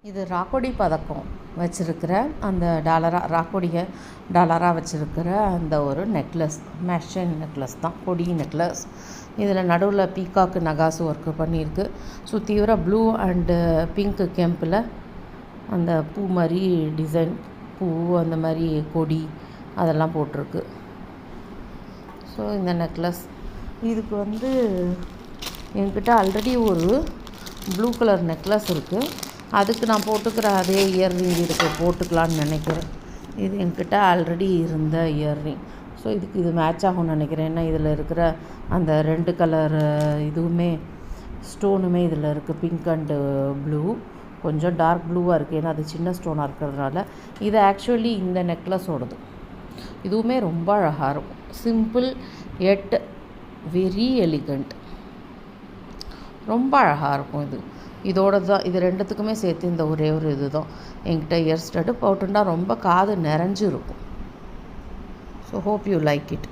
இது ராக்கோடி பதக்கம் வச்சுருக்கிற அந்த ராக்கோடியை டாலராக வச்சுருக்கிற அந்த ஒரு நெக்லஸ், மேஷன் நெக்லஸ் தான், கொடி நெக்லஸ். இதில் நடுவில் பீகாக்கு நகாசு ஒர்க்கு பண்ணியிருக்கு. சுத்தீவிர ப்ளூ அண்டு பிங்க்கு கெம்பில் அந்த பூ மாதிரி டிசைன், பூ அந்த மாதிரி கொடி அதெல்லாம் போட்டிருக்கு. ஸோ இந்த நெக்லஸ் இதுக்கு என்கிட்ட ஆல்ரெடி ஒரு ப்ளூ கலர் நெக்லஸ் இருக்குது. அதுக்கு நான் போட்டுக்கிற அதே இயர்ரிங் இதுக்கு போட்டுக்கலான்னு நினைக்கிறேன். இது என்கிட்ட ஆல்ரெடி இருந்த இயர்ரிங். ஸோ இதுக்கு இது மேட்ச் ஆகும்னு நினைக்கிறேன். ஏன்னா இதில் இருக்கிற அந்த 2 கலர் இதுவுமே ஸ்டோனுமே இதில் இருக்குது. பிங்க் அண்டு ப்ளூ, கொஞ்சம் டார்க் ப்ளூவாக இருக்குது. ஏன்னா அது சின்ன ஸ்டோனாக இருக்கிறதுனால. இது ஆக்சுவலி இந்த நெக்லஸோடது. இதுவுமே ரொம்ப அழகாக இருக்கும். சிம்பிள் எட் வெரி எலிகண்ட், ரொம்ப அழகாக இருக்கும். இதோட தான், இது 2த்துக்குமே சேர்த்து இந்த ஒரே ஒரு இது தான் என்கிட்ட. இயர் ஸ்டட்டு போட்டுன்னா ரொம்ப காது நிறைஞ்சு இருக்கும். So hope you like it.